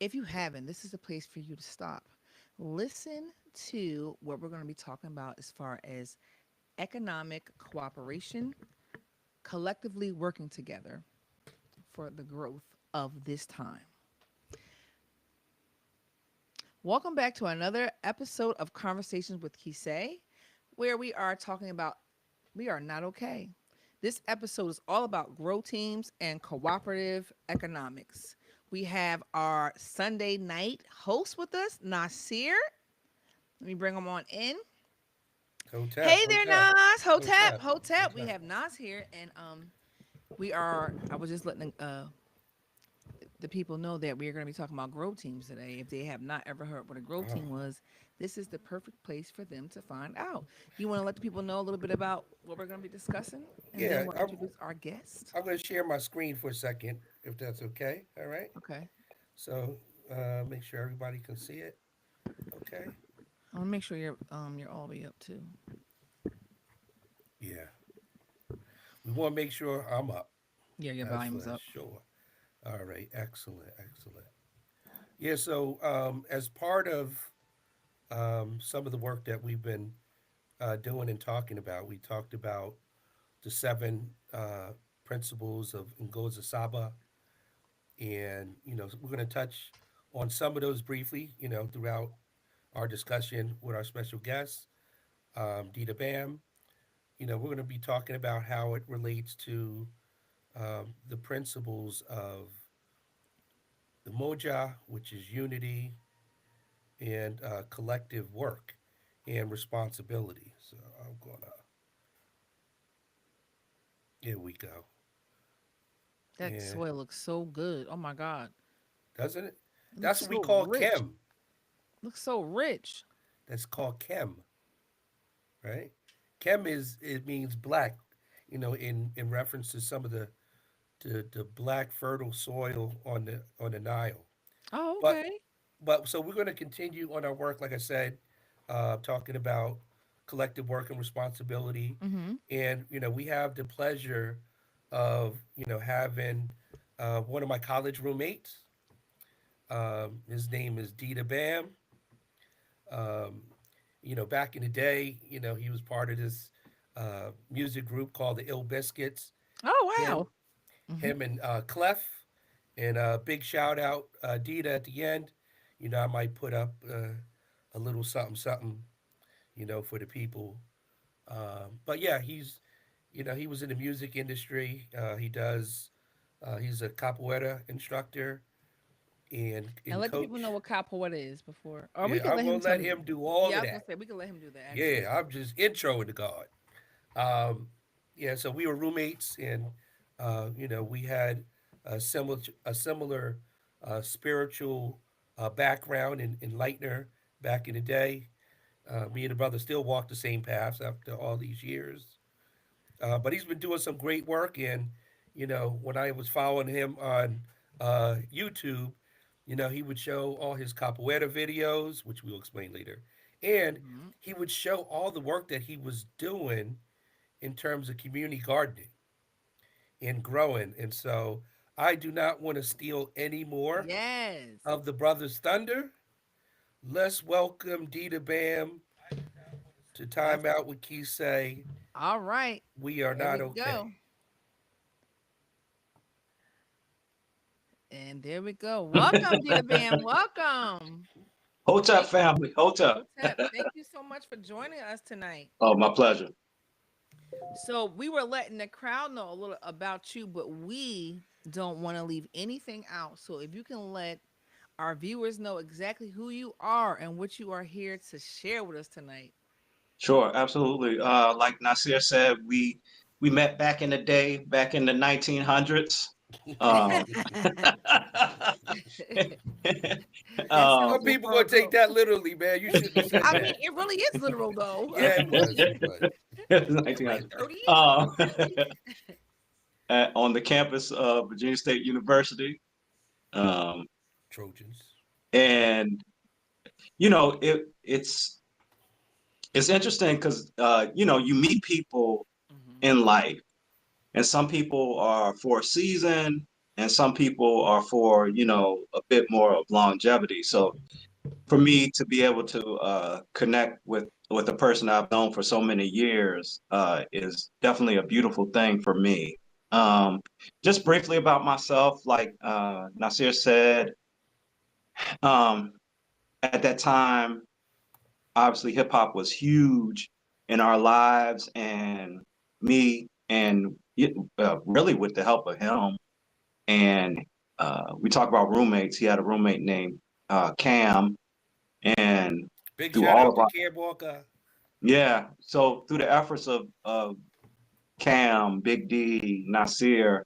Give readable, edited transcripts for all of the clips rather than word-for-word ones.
If you haven't, this is the place for you to stop. Listen to what we're going to be talking about as far as economic cooperation, collectively working together for the growth of this time. Welcome back to another episode of Conversations with Kisei, where we are talking about we are not okay. This episode is all about grow teams and cooperative economics. We have our Sunday night host with us, Nasir. Let me bring him on in. Hotep, Hey there, Hotep, Nas. Hotep. Hotep, Hotep. We Hotep. have Nas here, and we are. I was just letting the people know that we are going to be talking about grow teams today. If they have not ever heard what a grow Oh, team was, this is the perfect place for them to find out. You want to let the people know a little bit about what we're going to be discussing, and then yeah, we'll I'm, introduce our guest. I'm going to share my screen for a second, if that's okay. All right. Okay. So make sure everybody can see it. Okay. I want to make sure you're all the way up too. Yeah. We want to make sure I'm up. Yeah, your That's volume's for up. sure. All right. Excellent. Excellent. Yeah. So as part of some of the work that we've been doing and talking about, we talked about the seven principles of Ngozi Saba, and we're going to touch on some of those briefly, throughout our discussion with our special guest, Dita Bam. We're going to be talking about how it relates to the principles of the Moja, which is unity and collective work and responsibility. So I'm gonna, here we go. That And soil looks so good. Oh my God. doesn't it? It looks That's what we so call rich. chem. Looks so rich. That's called chem, right? Chem is it means black, in reference to some of the black fertile soil on the Nile. Oh, But okay. but so we're going to continue on our work, like I said, talking about collective work and responsibility, Mm-hmm. and we have the pleasure of having one of my college roommates. His name is Dita Bam. Um, back in the day, he was part of this music group called the Ill Biscuits. Oh, Him, wow. Mm-hmm. him and Clef, and big shout out Dita at the end. I might put up a little something, something, for the people. But yeah, he was in the music industry. He does. He's a capoeira instructor and And in let the people know coach. what capoeira is before, or we Yeah, can I'm let gonna him tell let you. him do all Yeah, of I was gonna that. say we can let him do that actually. Yeah, I'm just introing to God. Um, yeah, so we were roommates, and we had a similar spiritual background in Leitner back in the day. Me and the brother still walk the same paths after all these years. But he's been doing some great work, and when I was following him on YouTube, he would show all his capoeira videos, which we'll explain later, and Hmm. he would show all the work that he was doing in terms of community gardening and growing. And so I do not want to steal any more Yes. of the brothers' thunder. Let's welcome Dita Bam to Let's. Time Out with Kisei. All right. We are There not we okay. go. And there we go. Welcome, Dita Bam. Welcome. Hotep Thank family, Hotep. Hotep. Thank you so much for joining us tonight. Oh, my pleasure. So we were letting the crowd know a little about you, but we don't want to leave anything out. So if you can let our viewers know exactly who you are and what you are here to share with us tonight. Sure, absolutely. Like Nasir said, we met back in the day, back in the 1900s. Um, That um, sounds Some so people far gonna take ago. that literally, man. You shouldn't have said I mean, that. it really is literal though. Yeah, it was. It was. Like 1900s. 30s? Um, on the campus of Virginia State University. Um, Trojans. and it's interesting because you meet people Hmm. in life, and some people are for a season, and some people are for, you know, a bit more of longevity. So for me to be able to connect with a person I've known for so many years is definitely a beautiful thing for me. Just briefly about myself, like Nasir said, um, at that time, obviously hip hop was huge in our lives, and me and really with the help of him, and we talk about roommates. He had a roommate named Cam, and Big through shout all out of to our Cam Walker. yeah, so through the efforts of Cam, Big D, Nasir,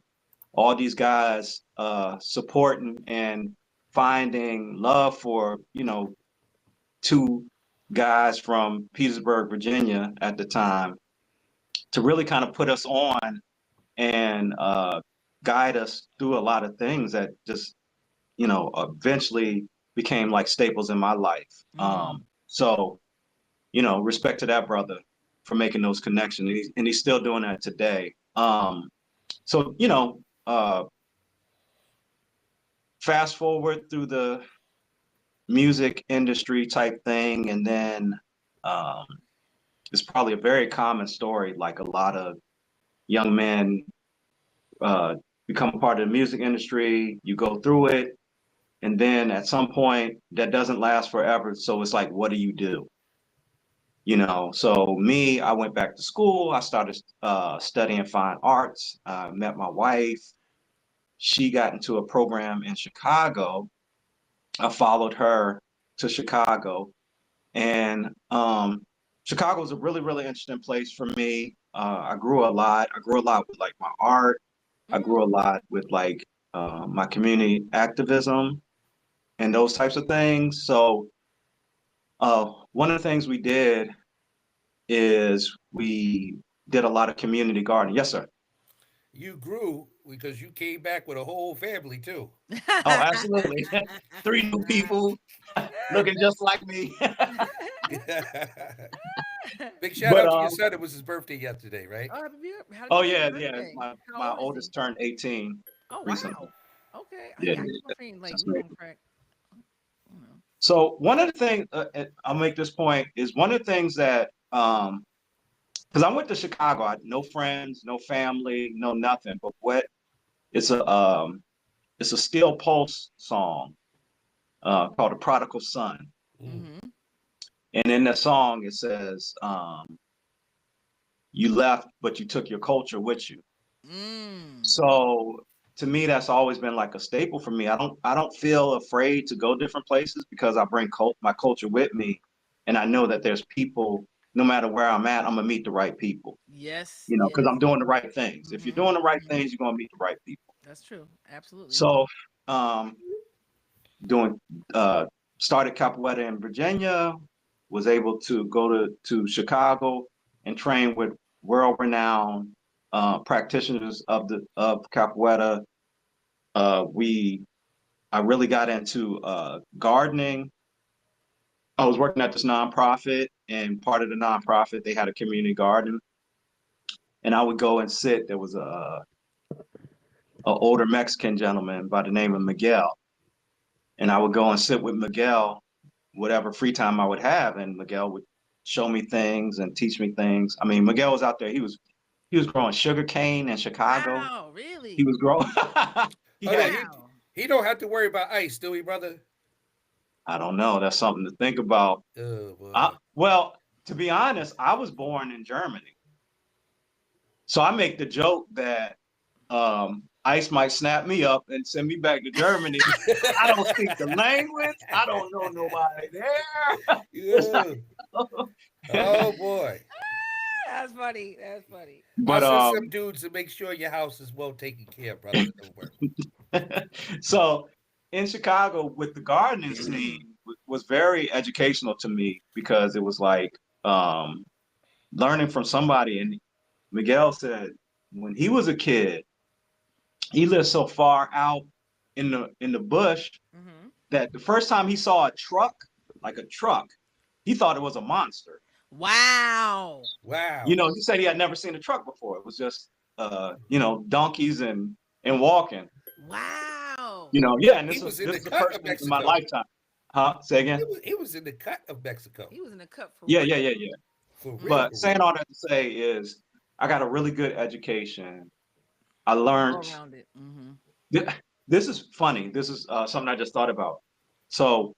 all these guys supporting and finding love for, you know, two guys from Petersburg, Virginia at the time to really kind of put us on and guide us through a lot of things that just, you know, eventually became like staples in my life. Mm. So, you know, respect to that brother for making those connections. And he's still doing that today. So, you know, fast forward through the music industry type thing, and then um, it's probably a very common story. Like a lot of young men uh, become part of the music industry, you go through it, and then at some point that doesn't last forever. So it's like, what do you do? You know, so me, I went back to school. I started studying fine arts. Met my wife. She got into a program in Chicago. I followed her to Chicago, and Chicago was a really, really interesting place for me. I grew a lot. I grew a lot with like my art. I grew a Mm. lot with like my community activism and those types of things. So one of the things we did is we did a lot of community gardening. Yes, sir. You grew because you came back with a whole family too. Oh, absolutely. Three new people looking just like me. Big shout But out to your son. It was his birthday yesterday, right? Oh, happy oh belated yeah, yeah. birthday. How My old is he? oldest turned 18 Oh, recently. wow. Okay. Yeah, Yeah, I keep on yeah, saying like that's we great. gonna crack. You know. So one of the things I'll make this point is one of the things that because I went to Chicago, I had no friends, no family, no nothing. But what it's a Steel Pulse song called "The Prodigal Son," Mm. Mm-hmm. and in that song it says, "You left, but you took your culture with you." Mm. So to me, that's always been like a staple for me. I don't feel afraid to go different places because I bring my culture with me, and I know that there's people. No matter where I'm at, I'm gonna meet the right people. Yes. You know, because Yes. I'm doing the right things. If you're Mm-hmm. doing the right Mm-hmm. things, you're gonna meet the right people. That's true. Absolutely. So, um, doing started capoeira in Virginia, was able to go to Chicago and train with world-renowned practitioners of capoeira. We I really got into gardening. I was working at this nonprofit, and part of the nonprofit they had a community garden, and I would go and sit. There was a older Mexican gentleman by the name of Miguel, and I would go and sit with Miguel whatever free time I would have, and Miguel would show me things and teach me things. I mean, Miguel was out there. He was growing sugar cane in Chicago. Wow. He Really? was growing. he Hold on, had Wow. he don't have to worry about ice, do he, brother? I don't know. That's something to think about. Oh boy. Well, to be honest, I was born in Germany, so I make the joke that ICE might snap me up and send me back to Germany. I don't speak the language. I don't know nobody there. It's not, Yeah. Oh boy. That's funny. That's funny. I'll but send some dudes to make sure your house is well taken care of, brother. Don't worry. so in Chicago with the gardening scene was very educational to me because it was like um, learning from somebody. And Miguel said when he was a kid, he lived so far out in the bush Mm-hmm. that the first time he saw a truck, like a truck, he thought it was a monster. Wow. You Wow. know, he said he had never seen a truck before. It was just you know, donkeys and walking. Wow. Yeah, and He this is was in this the is the cut first of one in my Mexico. lifetime. Huh? Say again? He was in the cut of Mexico. He was in the cup for Yeah, real. yeah, yeah, yeah. For real, Mm. But for saying real. all that to say is, I got a really good education. I All learned. around it. Mm-hmm. th- This is funny. This is something I just thought about. So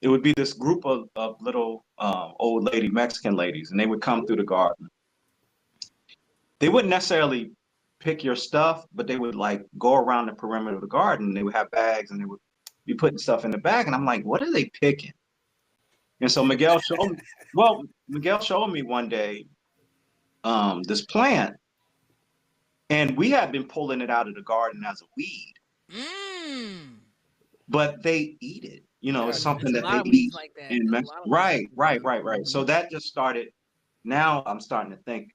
it would be this group of little old lady Mexican ladies, and they would come through the garden. They wouldn't necessarily pick your stuff, but they would like go around the perimeter of the garden. They would have bags, and they would be putting stuff in the bag. And I'm like, what are they picking? And so Miguel showed me one day this plant, and we had been pulling it out of the garden as a weed, Mm. but they eat it. It's Gotcha. There's something a that lot they of weeds eat like that. in There's a Mexico. lot of weeds like Right, right, that. right, right. Mm-hmm. So that just started. Now I'm starting to think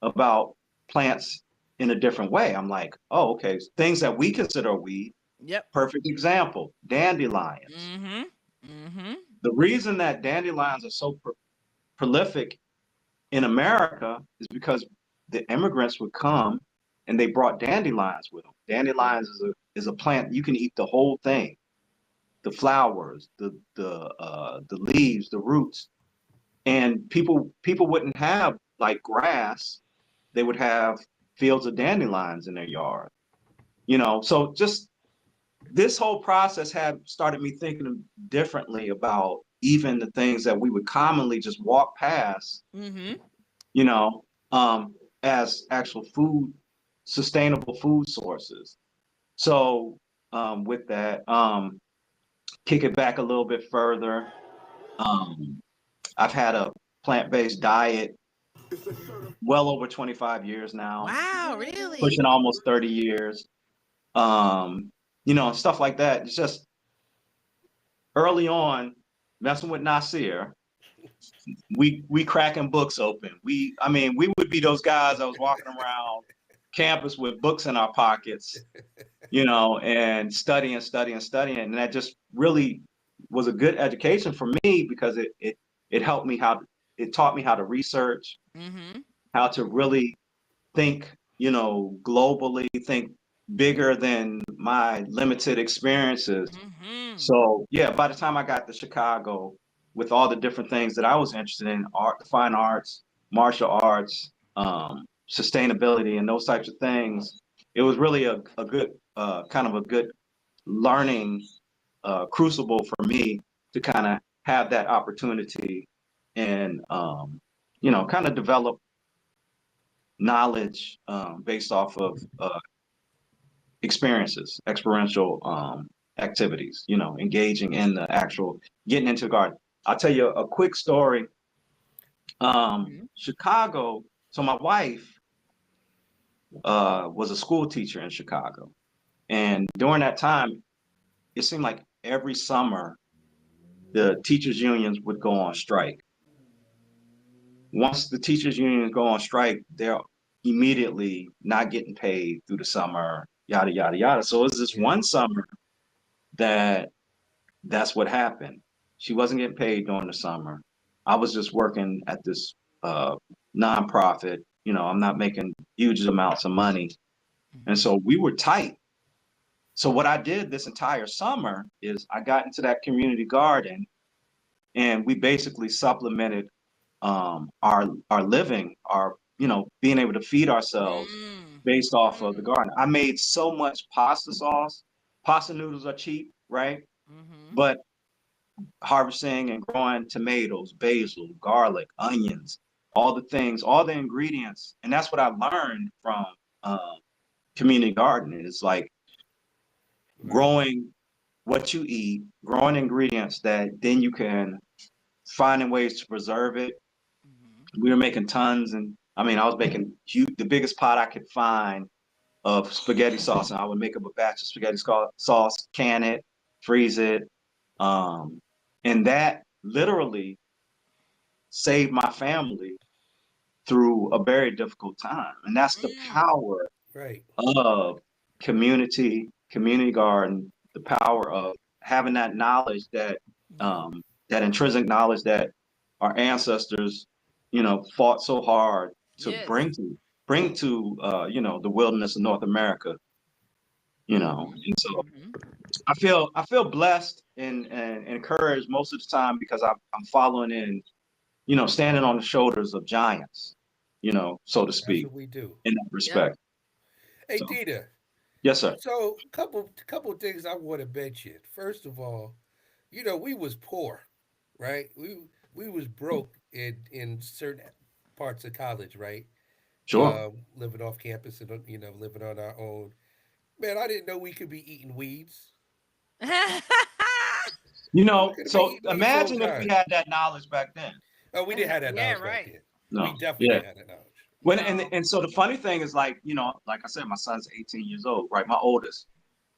about plants in a different way. I'm like, oh, okay, things that we consider a weed. Yep. Perfect example, dandelions. Mm-hmm. Mm-hmm. The reason that dandelions are so prolific in America is because the immigrants would come and they brought dandelions with them. Dandelions is a plant you can eat the whole thing, the flowers, the leaves, the roots, and people wouldn't have like grass. They would have fields of dandelions in their yard. So just this whole process had started me thinking differently about even the things that we would commonly just walk past, Mm-hmm. you know, as actual food, sustainable food sources. So with that, kick it back a little bit further. Um, I've had a plant-based diet well over 25 years now, Wow, really? pushing almost 30 years. Stuff like that. It's just early on, messing with Nasir, we cracking books open. We would be those guys that was walking around campus with books in our pockets, and studying. And that just really was a good education for me because it helped me it taught me how to research, Mm-hmm. how to really think, globally, think bigger than my limited experiences. Mm-hmm. So yeah, by the time I got to Chicago, with all the different things that I was interested in, art, fine arts, martial arts, sustainability, and those types of things, it was really a good kind of a good learning crucible for me to kind of have that opportunity and kind of develop knowledge based off of experiences, experiential activities, engaging in the actual getting into the garden. I'll tell you a quick story. Mm-hmm. Chicago, so my wife was a school teacher in Chicago. And during that time, it seemed like every summer the teachers unions would go on strike. Once the teachers unions go on strike, they're immediately not getting paid through the summer, yada yada yada. So it was this Yeah. one summer that's what happened. She wasn't getting paid during the summer. I was just working at this uh, nonprofit. I'm not making huge amounts of money, and so we were tight. So what I did this entire summer is I got into that community garden, and we basically supplemented our living, our being able to feed ourselves Mm-hmm. based off of the garden. I made so much pasta sauce. Pasta noodles are cheap, right? Mm-hmm. But harvesting and growing tomatoes, basil, garlic, onions, all the things, all the ingredients, and that's what I learned from community gardening. It's like Right. growing what you eat, growing ingredients that then you can finding ways to preserve it. We were making tons, and I was making the biggest pot I could find of spaghetti sauce, and I would make up a batch of spaghetti sauce, can it, freeze it, um, and that literally saved my family through a very difficult time. And that's the Mm-hmm. power Right. of community garden, the power of having that knowledge, Yep. that intrinsic knowledge that our ancestors, fought so hard to Yes. bring to the wilderness of North America. you know. And so Mhm. I feel blessed and encouraged most of the time because I'm following in, standing on the shoulders of giants, so to That's speak, what we do. in that Yep. respect. Hey, So Dita. yes, sir. So, couple of things I want to mention. First of all, we was poor, right? We was broke in certain parts of college, right? Sure. Living off campus and living on our own. Man, I didn't know we could be eating weeds. We could have been So eating weeds the whole imagine if we time. had that knowledge back then. Oh, we didn't have that Yeah, knowledge back right. then. We No. definitely Yeah. didn't have that knowledge. When No. and so the funny thing is like, like I said, my son's 18 years old, right? My oldest.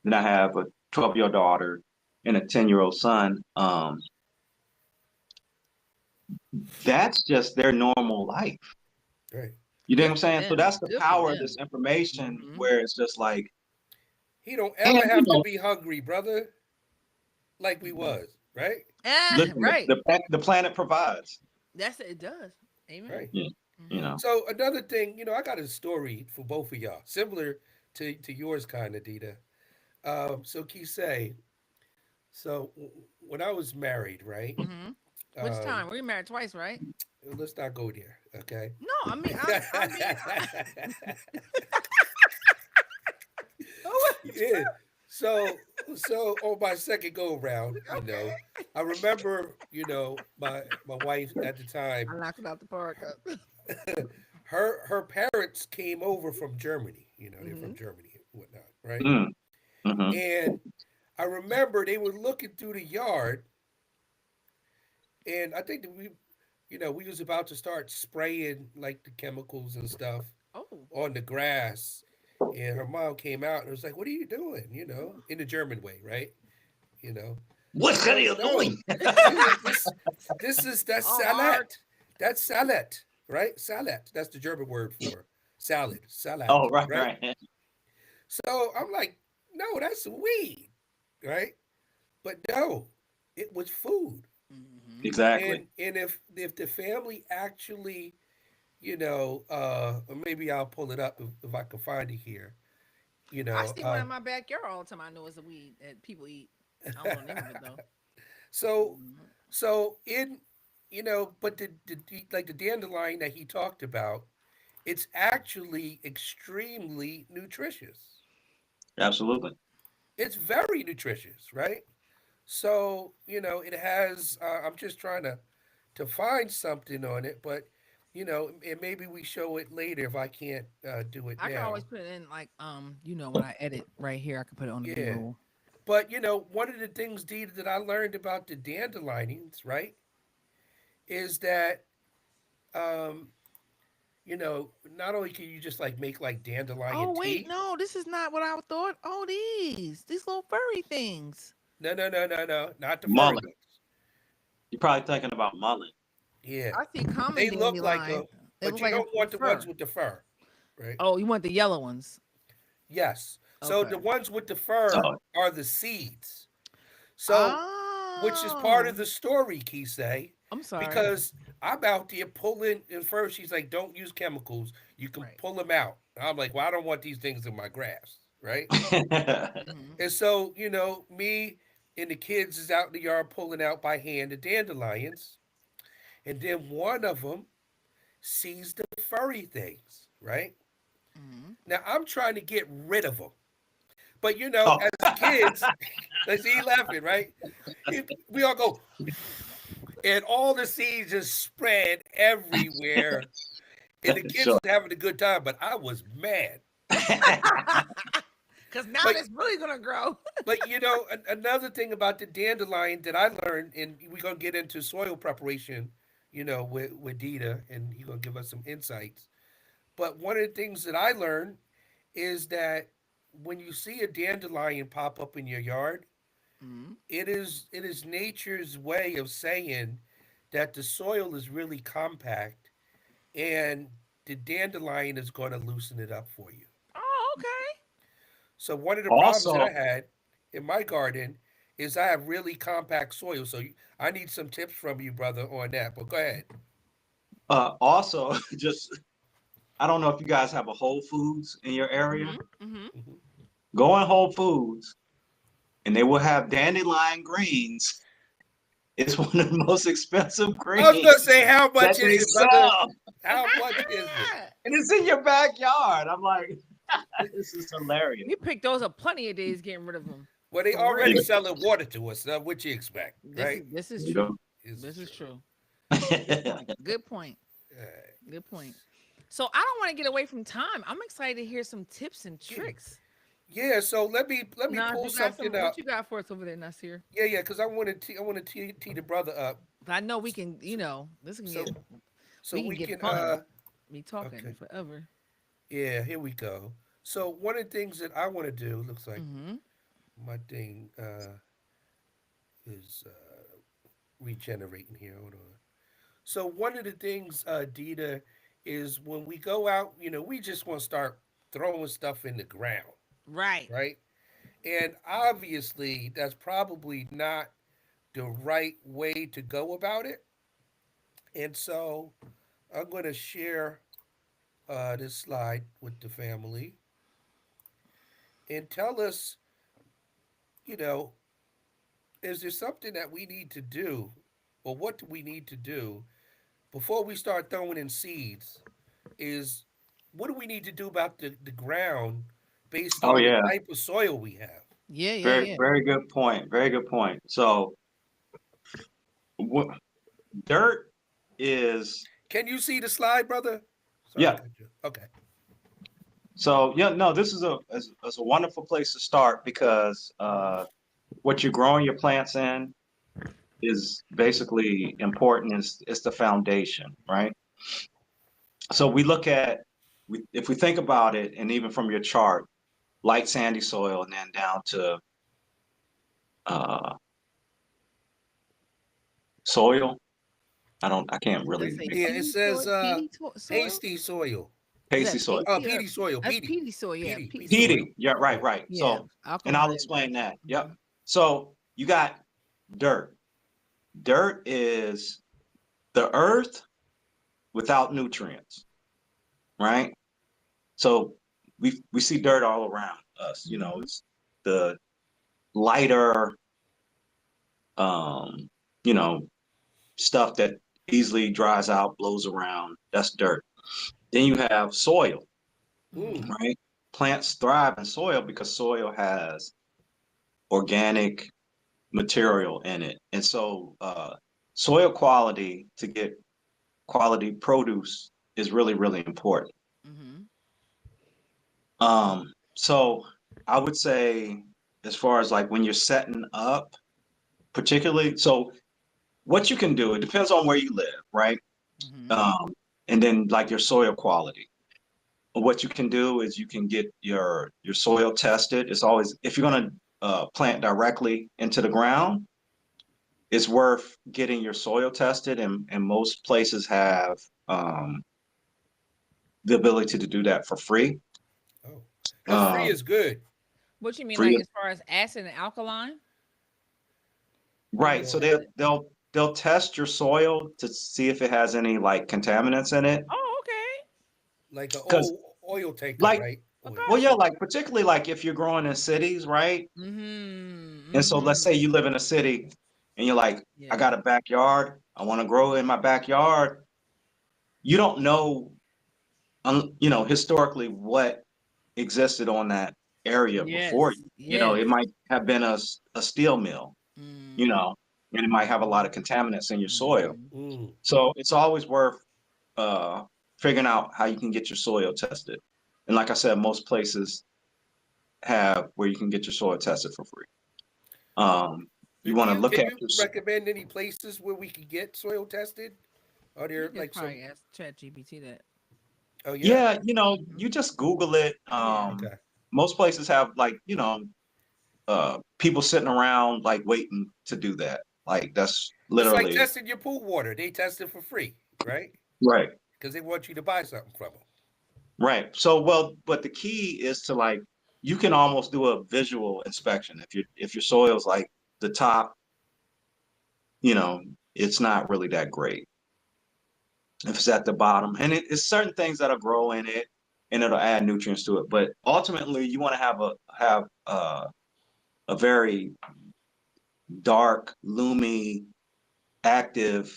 Then I have a 12-year-old daughter and a 10-year-old son. That's just their normal life. Right. You know what Good I'm for saying? So them. that's the Good for power of them. this information Mhm. where it's just like, He don't and ever have to be hungry, brother, like we was, right? listen, Right. the planet provides. That's it. It does. Amen. Right. Yeah, you Mhm. know. So another thing, I got a story for both of y'all, similar to yours, kind of, Dita. So Kisei, when I was married, right? Mhm. Which Um, time? We married twice, right? let's not go there, okay? No, I mean, I'm being. Oh, wait. Yeah. So on my second go around, Okay. I remember, my wife at the time, I knocked it out the park. her parents came over from Germany. They're from Mhm. Germany and whatnot, right? Mm, hmm. And I remember they were looking through the yard, and I think that we was about to start spraying like the chemicals and stuff Oh. on the grass. And her mom came out and was like, "What are you doing?" In the German way, right? You know, What are no, you no, doing? that's All salad. hard. That's salad, right? Salad. That's the German word for salad. Salad, Oh, right, right? right. So I'm like, no, that's weed, right? But no, it was food. Mhm. Exactly. And if the family actually, or maybe I'll pull it up if I can find it here. You I know, see one in my backyard all the time. I know it's a weed that people eat. I don't know the name of it though. so Mhm. in but like the dandelion that he talked about, it's actually extremely nutritious. Absolutely. It's very nutritious, right? So it has. I'm just trying to find something on it, but and maybe we show it later if I can't do it I can always now. put it in like when I edit right here, I can put it on the B Yeah, roll. but one of the things, Dee, that I learned about the dandelions, right, is that um, not only can you just like make like dandelion Oh wait, tea. no, this is not what I thought. Oh, these little furry things. No, no, no, no, no, not the furry Mullet. ones. You're probably thinking about mullet. Yeah, I see common they look like dandelion. them, They but look you like don't it's want with the ones fur. with the fur, right? Oh, you want the yellow ones? Yes. So Okay. the ones with the fur Oh, are the seeds. So, which is part Oh, of the story, Kisei, I'm sorry. because I'm out there pulling. And first, she's like, "Don't use chemicals. You can Right. pull them out." I'm like, "Well, I don't want these things in my grass, right?" Hmm. And so, me and the kids is out in the yard pulling out by hand the dandelions, and then one of them sees the furry things, right? Hmm. Now I'm trying to get rid of them. But oh, as kids, let's see, he laughing, right? We all go, and all the seeds just spread everywhere. And the kids sure. was having a good time, but I was mad. Because now But it's really gonna grow. another thing about the dandelion that I learned, and we're gonna get into soil preparation, with Dita, and he's gonna give us some insights. But one of the things that I learned is that when you see a dandelion pop up in your yard, Hmm. it is nature's way of saying that the soil is really compact, and the dandelion is going to loosen it up for you. Oh, okay. So one of the problems that I Also, had in my garden is I have really compact soil. So I need some tips from you, brother, on that. But go ahead. just I don't know if you guys have a Whole Foods in your area. Hmm. Hmm. Hmm. Go in Whole Foods, and they will have dandelion greens. It's one of the most expensive I was gonna greens say, how that much they is it, brother? sell, How much is it? and it's in your backyard. I'm like, this is hilarious. You picked those up plenty of days getting rid of them. Well, they For already real. selling water to us. So what you expect, right? This is You true. know? This is It's true. Good Yeah, point. Good point. uh, Good point. So I don't want to get away from time. I'm excited to hear some tips and yeah, tricks. yeah. So let me Nas, pull you got something some? What up. you got for us over there, Nasir? Yeah, yeah, because I want to tee the brother up. I know we can. This can So get so we can we get can fun. Me talking okay. forever. Yeah, here we go. So one of the things that I want to do looks like Mm-hmm. my thing is regenerating here. Hold on. So one of the things, Dita, is when we go out, we just want to start throwing stuff in the ground, Right. right? And obviously, that's probably not the right way to go about it. And so I'm going to share this slide with the family and tell us, you know, is there something that we need to do, or what do we need to do before we start throwing in seeds? Is what do we need to do about the ground based oh on the yeah, type of soil we have? Yeah. Yeah. very Yeah. very good point. Very good point. So, dirt is Can you see the slide, brother? Sorry to yeah. cut you. Okay. So yeah, no, this is a wonderful place to start because what you're growing your plants in is basically important. Is the foundation, right? So we look at if we think about it, and even from your chart, light sandy soil, and then down to uh, soil. I can't Let's really say make Yeah, it peaty says soil. Peaty soil. pasty soil. Is pasty that soil. pasty or Peaty soil. that's Peaty. peaty soil? Yeah, Peaty. peaty Peaty soil. soil. Peaty. Yeah, right, Okay. right. Yeah, So, and I'll alkaline. explain that. Yep. Mhm. So you got dirt. Dirt is the earth without nutrients, right? So we see dirt all around us. Mhm. It's the lighter, um, you know, stuff that easily dries out, blows around. That's dirt. Then you have soil, Mm. Mhm. right? Plants thrive in soil because soil has organic material in it. And so soil quality to get quality produce is really, really important. Mhm. So I would say, as far as like when you're setting up, particularly, so what you can do, it depends on where you live, right? Mhm. Um, and then like your soil quality. What you can do is you can get your soil tested. It's always if you're going to plant directly into the ground, it's worth getting your soil tested, and most places have um, the ability to do that for free. Oh, and free Um, is good. What you mean, free, like as far as acid and alkaline? What do you right? mean So Well, by that? they'll test your soil to see if it has any like contaminants in it. Oh, okay. like an Because old oil tanker, like, right? I Oil. well, got yeah, you. like particularly like if you're growing in cities, right? Mhm. And so let's Mhm. say you live in a city and you're like, I Yeah. got a backyard. I want to grow in my backyard. You don't know, historically what existed on that area before Yes. you. Yes. It might have been a steel mill, you Mhm. know, and it might have a lot of contaminants in your soil. Mhm. Mm. So it's always worth uh, figuring out how you can get your soil tested. And like I said, most places have where you can get your soil tested for free. You want to look Can at you your, recommend any places where we could get soil tested? Are You there can just like some? probably ask Chat GPT that. Oh yeah. yeah, Mhm. you just Google it. Yeah. Okay. Most places have like, people sitting around like waiting to do that. Like that's It's like literally testing your pool water. They test it for free, right? right. Because they want you to buy something from them. Right. So, well, but the key is to like you can almost do a visual inspection if your soil's like the top, you know, it's not really that great. If it's at the bottom, and it's certain things that'll grow in it. and it'll add nutrients to it. But ultimately, you want to have a very dark, loomy, active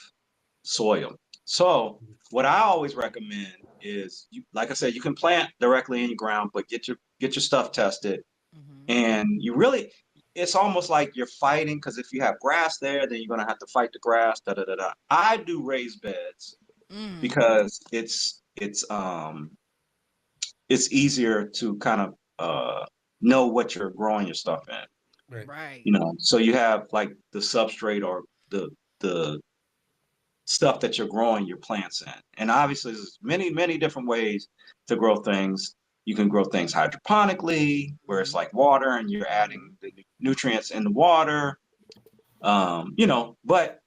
soil. So what I always recommend is, like I said, you can plant directly in your ground, but get your stuff tested. Mm-hmm. And it's almost like you're fighting, because if you have grass there, then you're gonna have to fight the grass. Da da da da. I do raised beds Mm. because it's easier to kind of know what you're growing your stuff in. Right. Right. So you have like the substrate or the stuff that you're growing your plants in. And obviously there's many different ways to grow things. You can grow things hydroponically, where it's like water and you're adding the nutrients in the water. But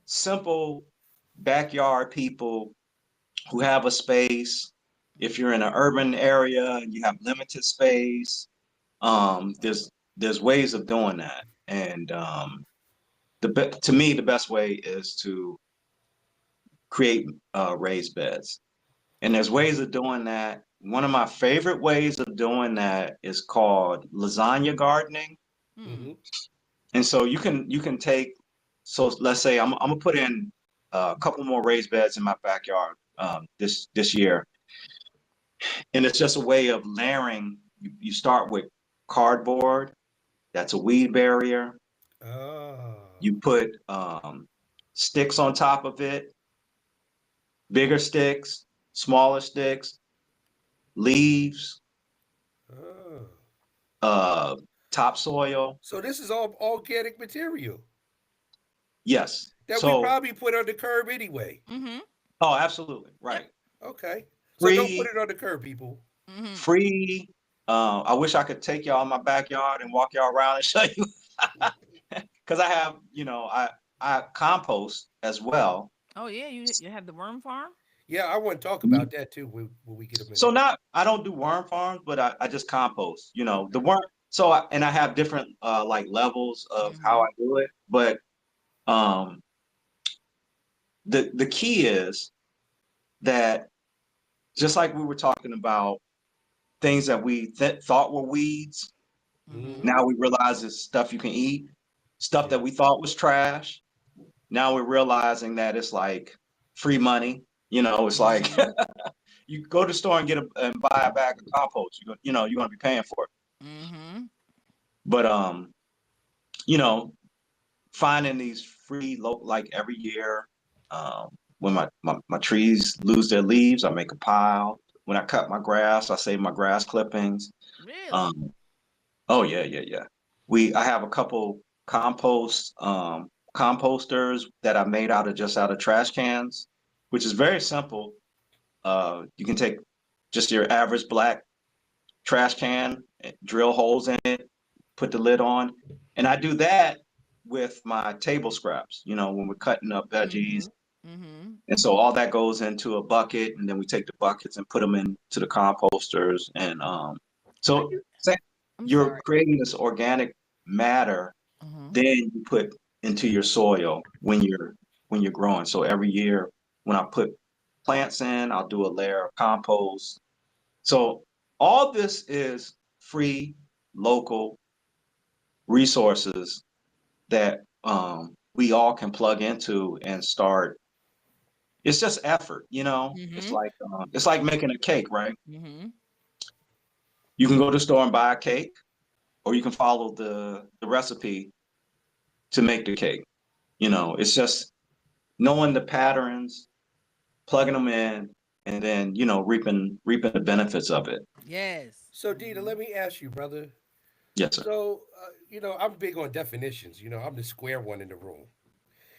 simple backyard people who have a space, if you're in an urban area and you have limited space, there's ways of doing that. And to me, the best way is to create raised beds. And there's ways of doing that. One of my favorite ways of doing that is called lasagna gardening. Mm. Mm-hmm. And so you can take, so let's say I'm gonna put in a couple more raised beds in my backyard this year. And it's just a way of layering. You start with cardboard, that's a weed barrier. Oh. You put sticks on top of it, bigger sticks, smaller sticks, leaves, Oh. uh, topsoil. So this is all organic material Yes. that we So, probably put on the curb anyway. Mm-hmm. oh, absolutely. Yep. Right. Okay. So don't put Free, it on the curb, people. Mm-hmm. free. I wish I could take y'all in my backyard and walk y'all around and show you. Because I have, I compost as well. Oh yeah, you have the worm farm. Yeah, I want to talk about that too when we get a So minute. I don't do worm farms, but I just compost, the worm. So and I have different like levels of how Mm-hmm. I do it. But um, the key is that, just like we were talking about things that we thought were weeds, Mm-hmm. Mm-hmm. now we realize it's stuff you can eat. Stuff Yeah. that we thought was trash, now we're realizing that it's like free money. It's like Mm-hmm. you go to the store and and buy a bag of compost. You're gonna be paying for it. Mm-hmm. But you know, finding these free like every year, when my trees lose their leaves, I make a pile. When I cut my grass, I save my grass clippings. Really? Um, oh yeah. I have a couple composters that I made out of trash cans, which is very simple. You can take just your average black trash can, drill holes in it, put the lid on. And I do that with my table scraps, when we're cutting up Mm-hmm. veggies. Mm-hmm. And so all that goes into a bucket, and then we take the buckets and put them into the composters. And Are so you? say I'm you're sorry. creating this organic matter, Mm-hmm. then you put into your soil when you're growing. So every year when I put plants in, I'll do a layer of compost. So all this is free, local resources that we all can plug into and start. It's just effort. It's Mm-hmm. like making a cake, right? Mm-hmm. You can go to the store and buy a cake, or you can follow the recipe to make the cake. It's just knowing the patterns, plugging them in, and then reaping the benefits of it. Yes. So Dita, Mm-hmm. let me ask you, brother. Yes, sir. So I'm big on definitions. I'm the square one in the room.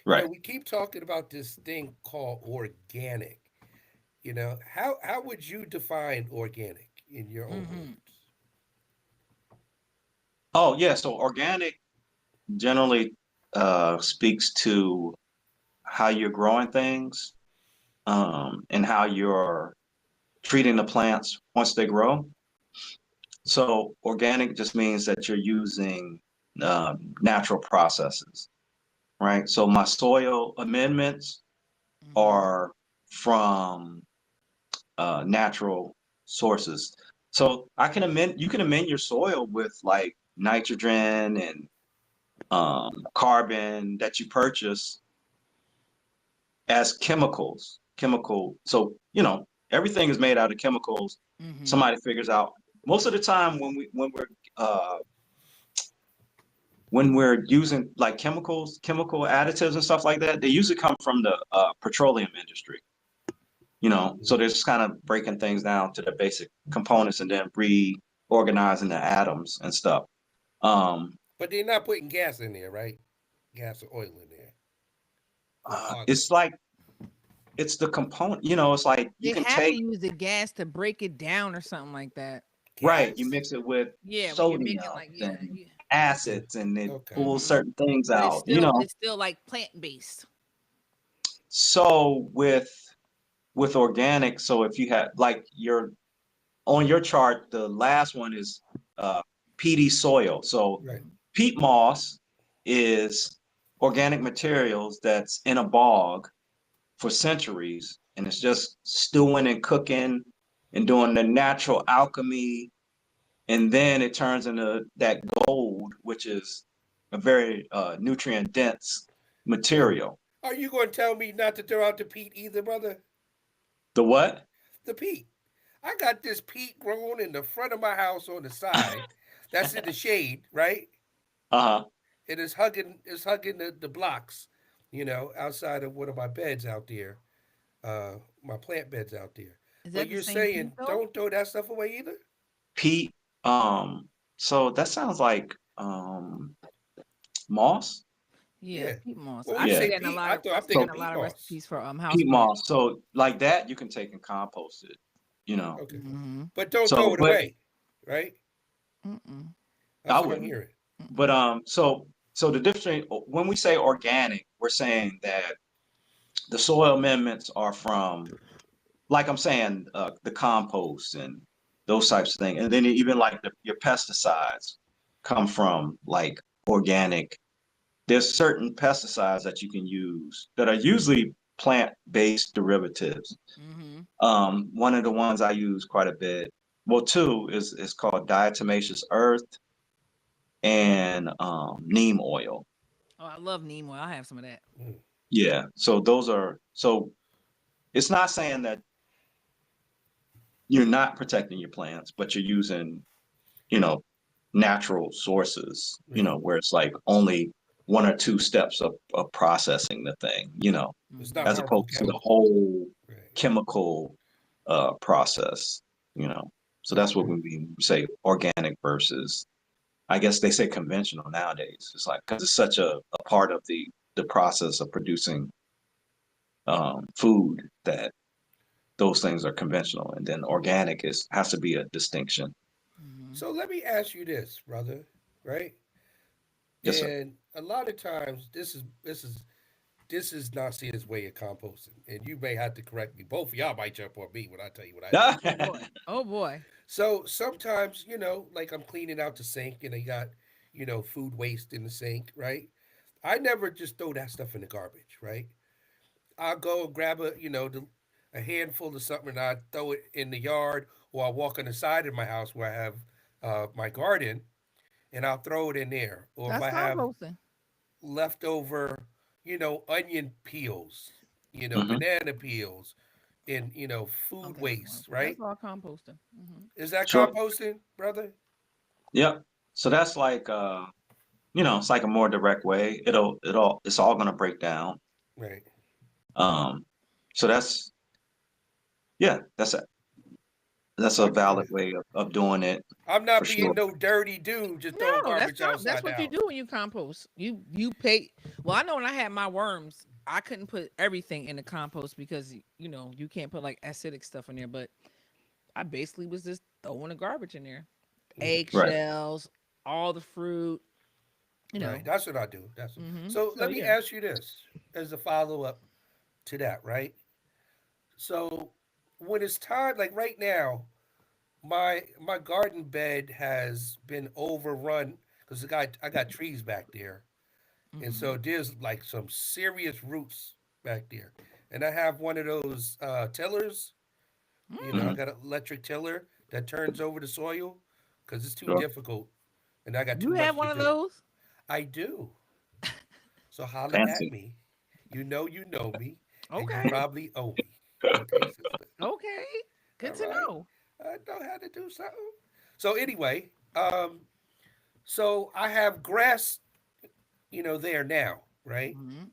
Right. We keep talking about this thing called organic. How would you define organic in your own Mm-hmm. words? Oh, yeah. So organic generally speaks to how you're growing things, and how you're treating the plants once they grow. So organic just means that you're using natural processes, right? So my soil amendments Mm-hmm. are from natural sources. So you can amend your soil with like nitrogen and carbon that you purchase as chemical. So, everything is made out of chemicals. Mm-hmm. Somebody figures out most of the time uh, when we're using like chemical additives and stuff like that, they usually come from the petroleum industry. So they're just kind of breaking things down to the basic components and then reorganizing the atoms and stuff. Um, But they're not putting gas in there, right? Gas or oil in there, or it's phosphorus. like it's the component, it's like you They can have to take, use the gas to break it down or something like that. right, you Gas? mix it with Yeah, when you're making sodium like and yeah. acids and it Okay. pulls Mm-hmm. certain things But it's out, still it's still like plant based. So with organic, so if you have like on your chart, the last one is peaty soil. So Right. peat moss is organic materials that's in a bog for centuries, and it's just stewing and cooking and doing the natural alchemy, and then it turns into that gold, which is a very nutrient dense So, material. are you going to tell me not to throw out the peat either, brother? The what? The peat. I got this peat growing in the front of my house on the side. That's in the shade, right? Uh-huh. It's hugging the blocks, outside of one of my beds out there, my plant beds out there. Is But that the you're same piece saying though? don't throw that stuff away either? Peat. So that sounds like moss. Yeah, Yeah. peat moss. Well, when I you see Yeah, say that in a peat, lot of I I'm see that thinking in so a lot peat of moss. recipes for peat houseplants. moss. So like that, you can take and compost it. You know. Okay. Mm-hmm. But don't throw So, it but away, right? Mm-mm. I That's what I'm wouldn't. hearing. But Mm-mm. so the difference when we say organic, we're saying that the soil amendments are from, like I'm saying, the compost and those types of things, and then even like your pesticides come from like organic. There's certain pesticides that you can use that are usually plant-based derivatives. Mm-hmm. One of the ones I use quite a bit, well, two is called diatomaceous earth and neem oil. Oh, I love neem oil. I have some of that. Mm. Yeah, so those are so it's not saying that you're not protecting your plants, but you're using, you know, natural sources, Right. where it's like only one or two steps of processing the thing, It's Mm-hmm. not as harmful opposed to the chemicals. whole Right. chemical process, you know. So that's what we mean when we say organic versus, I guess they say conventional nowadays. It's like because it's such a part of the process of producing food that those things are conventional, and then organic is has to be a distinction. Mm-hmm. So let me ask you this, brother, right? Yes, sir. And a lot of times this is Nasir's way of composting. And you may have to correct me. Both of y'all might jump on me when I tell you what I do. Oh boy. Oh boy. So sometimes, like I'm cleaning out the sink and I got, food waste in the sink, right? I never just throw that stuff in the garbage, right? I'll go and grab a handful of something and I throw it in the yard, or I walk on the side of my house where I have my garden and I'll throw it in there. Or if That's I have composting. leftover, onion peels, Hmm. banana peels, and food Okay, waste, that's right? all composting. Mm-hmm. Is that Sure. composting, brother? Yep. So that's like it's like a more direct way. It's all gonna break down. Right. Um, so yeah, that's a I get valid it. way of doing it I'm for not being sure. no dirty dude just throwing No, that's garbage not. That's outside the what you do house. when you compost. You pay. Well, I know when I had my worms, I couldn't put everything in the compost because you can't put like acidic stuff in there. But I basically was just throwing the garbage in there, Mm. Right. eggshells, all the fruit. You Right. know. That's what I do. So So let me yeah. ask you this as a follow up to that, right? So when it's time, like right now, my garden bed has been overrun because I got trees back there, and Mm-hmm. so there's like some serious roots back there, and I have one of those tillers You know, I Mhm. got an electric tiller that turns over the soil because it's too Sure. difficult, and I got too You have much to one of do. those? I do. So holla at Fancy. me. You know me, and you Okay. probably owe me. Okay, sister. Okay. Good All to right. know. I know how to do something. So anyway, so I have grass, there now, right? Hmm.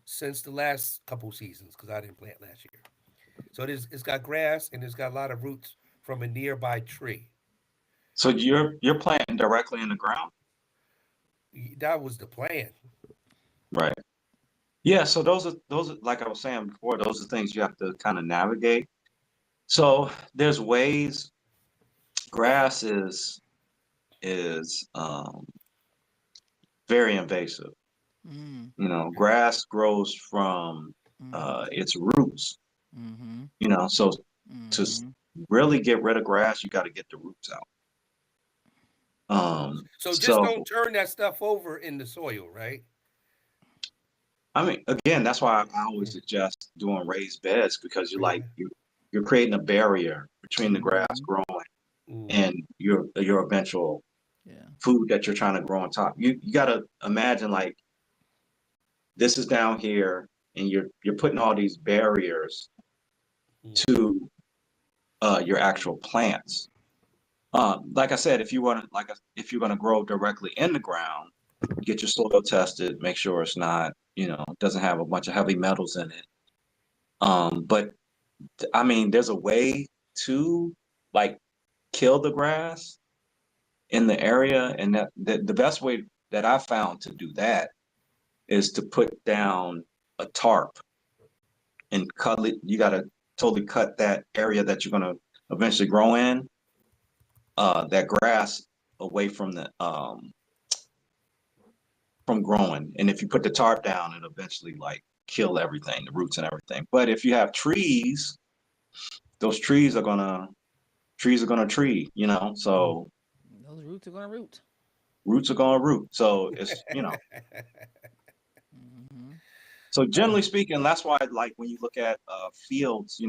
Since the last couple seasons, because I didn't plant last year. So it's got grass and it's got a lot of roots from a nearby tree. So you're planting directly in the ground? That was the plan. Right. Yeah, so those are like I was saying before, those are things you have to kind of navigate. So there's ways. Grass is very invasive. Mm, Grass grows from mm-hmm, its roots, mm-hmm, so to mm-hmm. really get rid of grass, you got to get the roots out. So just So don't turn that stuff over in the soil, right? I mean, again, that's why I always Yeah. suggest doing raised beds because Yeah. you're creating a barrier between the grass Mm-hmm. growing Mm. and your eventual Yeah. food that you're trying to grow on top. You got to imagine like this is down here and you're putting all these barriers Mm. to your actual plants. Like I said, if you're gonna grow directly in the ground, get your soil tested, make sure it's not, doesn't have a bunch of heavy metals in it. But I mean, there's a way to like kill the grass in the area, and the best way that I found to do that is to put down a tarp and cut it. You got to totally cut that area that you're gonna eventually grow in, that grass away from growing. And if you put the tarp down, it'll eventually like kill everything, the roots and everything. But if you have trees, those trees are gonna tree. Mm. So Those roots are gonna root. roots are gonna root. So Mm-hmm. so Uh, generally speaking, that's why like when you look at fields,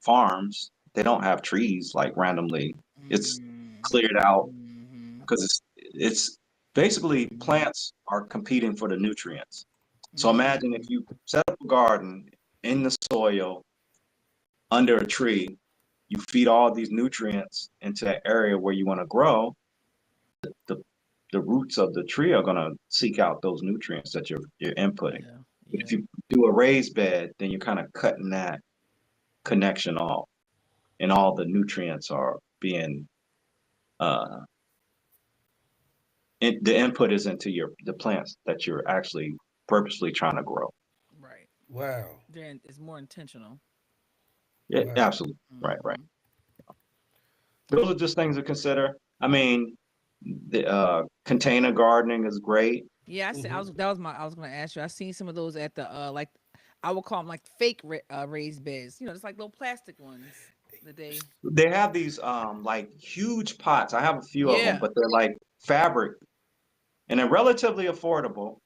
farms, they don't have trees like randomly. It's cleared out Mm-hmm. because it's basically Mm-hmm. plants are competing for the nutrients. So imagine Mm-hmm. if you set up a garden in the soil under a tree, you feed all these nutrients into that area where you want to grow, the the roots of the tree are going to seek out those nutrients that you're inputting. Yeah. But if Yeah. you do a raised bed, then you're kind of cutting that connection off, and all the nutrients are being uh, the input is into the plants that you're actually purposely trying to grow. Right. wow. Then it's more intentional. Yeah, Wow. absolutely. Right, right. Mm-hmm. Those are just things to consider. I mean, the container gardening is great. Yeah, I see. Hmm. I was gonna ask you. I seen some of those at the like, I would call them like fake raised beds. It's like little plastic ones that they. They have these like huge pots. I have a few of them, Yeah. but they're like fabric and they're relatively affordable,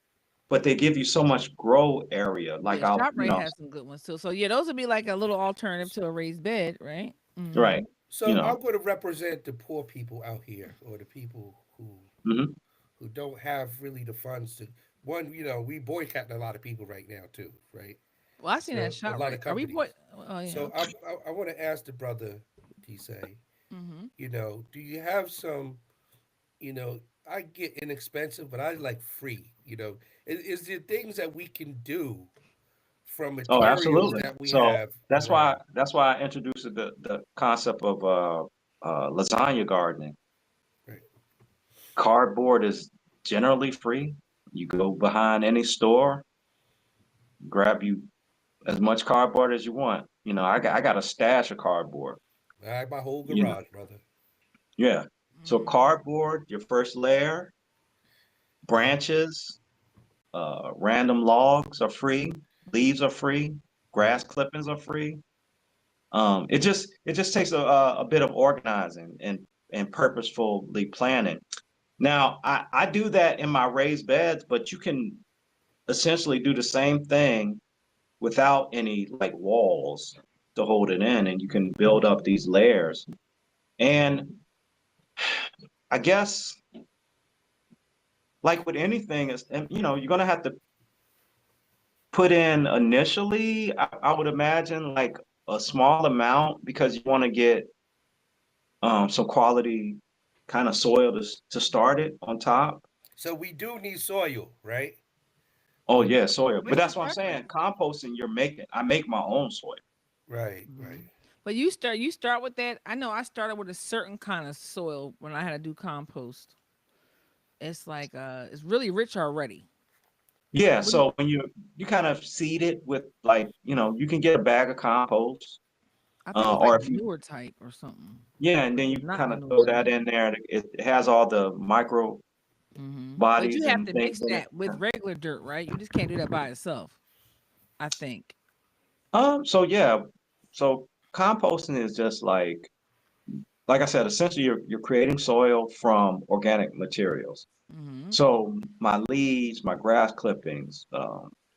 but they give you so much grow area. Like Yeah, I'll, ShopRite has some good ones too. So yeah, those would be like a little alternative to a raised bed, right? right, Mm-hmm. you So know, I'm going to represent the poor people out here, or the people hmm who don't have really the funds to. One, we boycotting a lot of people right now too, right? Well, I seen that So a lot ShopRite. of Are we companies. boy? Oh yeah. So Okay. I want to ask the brother, say, Mm-hmm. do you have some, you know, I get inexpensive, but I like free. Is there things that we can do from Oh, materials absolutely. that we So have that's why around? that's why I introduced the concept of lasagna gardening. Right. Cardboard is generally free. You go behind any store, grab you as much cardboard as you want. I got a stash of cardboard. I have my whole You know, garage, brother. yeah. So Mm-hmm. cardboard, your first layer, branches, random logs are free, leaves are free, grass Mm. clippings are free. It just takes a bit of organizing and purposefully planning. Now, I do that in my raised beds, but you can essentially do the same thing without any like walls. to hold it in, and you can build up these layers. And I guess, like with anything, is, and you know, you're gonna have to put in initially, I would imagine, like a small amount, because you want to get some quality kind of soil to start it on top. So we do need soil, right? Oh yeah, soil. But What's your that's what I'm saying. preference? Composting, I make my own soil. Right, Mhm. right. But you start with that. I know I started with a certain kind of soil when I had to do compost. It's like it's really rich already. Yeah, What do you, so when you kind of seed it with, like, you know, you can get a bag of compost, I think it's like or if you, manure type or something. yeah, and then you Not kind of throw manure. that in there. It has all the micro But you bodies have and to things mix in it. that with regular dirt, right? You just can't do that by itself. I think. So yeah, so composting is just like I said, essentially you're creating soil from organic materials. Mm-hmm. So my leaves, my grass clippings,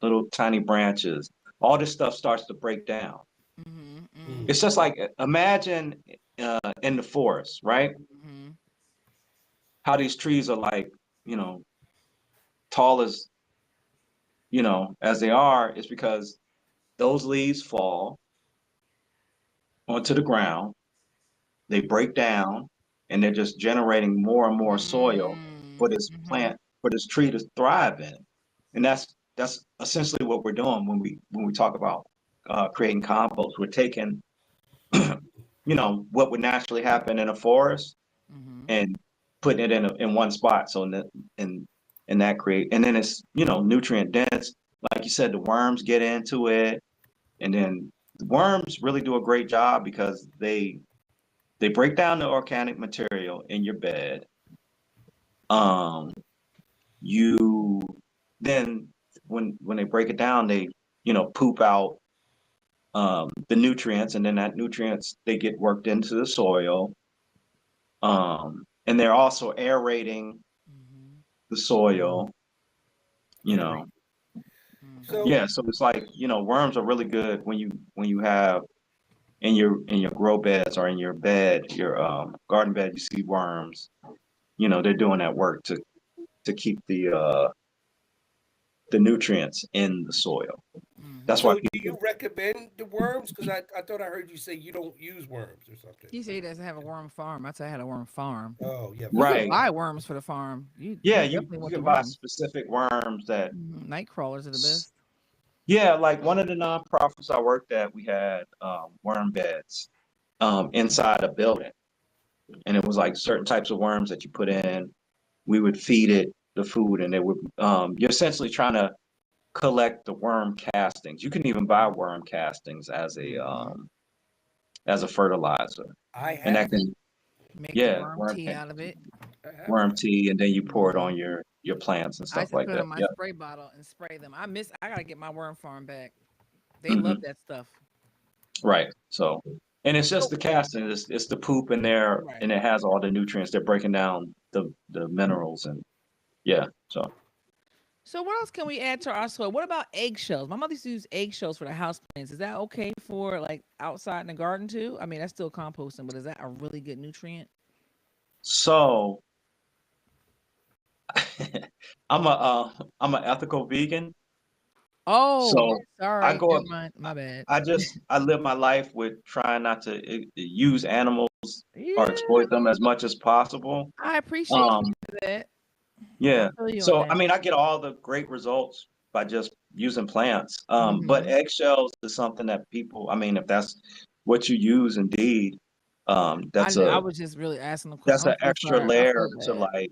little tiny branches, all this stuff starts to break down. Mm-hmm. Mm. It's Mm-hmm. just like, imagine in the forest, right? Mm-hmm. How these trees are, like, you know, tall as, you know, as they are, is because those leaves fall onto the ground, they break down, and they're just generating more and more soil for this Mm-hmm. plant, for this tree to thrive in. And that's essentially what we're doing when we talk about creating compost. We're taking, you know, what would naturally happen in a forest Mm-hmm. and putting it in one spot. So in and that create, and then it's, you know, nutrient dense. Like you said, the worms get into it, and then the worms really do a great job because they break down the organic material in your bed. Um, you then, when they break it down, they, you know, poop out the nutrients, and then that nutrients, they get worked into the soil. And they're also aerating Mm-hmm. the soil, you know. Great. Mm-hmm. So Yeah, so it's like, you know, worms are really good when you have in your grow beds, or in your bed, your garden bed, you see worms. You know, they're doing that work to keep the nutrients in the soil. That's Mm-hmm. why so do people, you recommend the worms? Because I thought I heard you say you don't use worms or something. He said he doesn't have a worm farm. I said I had a worm farm. Oh yeah, You could right. buy worms for the farm. You Yeah, definitely you want the can buy worms. specific worms that, Night crawlers are the best. yeah, like one of the nonprofits I worked at, we had worm beds inside a building. And it was like certain types of worms that you put in. We would feed it the food, and it would, you're essentially trying to collect the worm castings. You can even buy worm castings Mm-hmm. as a fertilizer. I And have that that. can, Make the yeah, worm tea out of it. I have worm that. tea, and then you pour it Mm-hmm. on your plants and I stuff used to like put it that. in my Yeah. spray bottle and spray them. I gotta get my worm farm back. They love Hmm. that stuff. Right. So, and it's just So the casting, it's the poop in there, right. and it has all the nutrients. They're breaking down the minerals, and yeah. So, So what else can we add to our soil? What about eggshells? My mother used to use eggshells for the house plants. Is that okay for like outside in the garden too? I mean, that's still composting, but is that a really good nutrient? so I'm an ethical vegan. Oh, So I sorry. go Never up, mind. My bad. I live my life with trying not to use animals or Yeah, exploit them as much as possible. I appreciate Um, you for that. I yeah. feel you on So I that. mean, I get all the great results by just using plants. But Hmm. eggshells is something that people, I mean, if that's what you use, indeed, I I was just really asking the question. that's I'm an so extra sorry. I layer feel to, bad. like,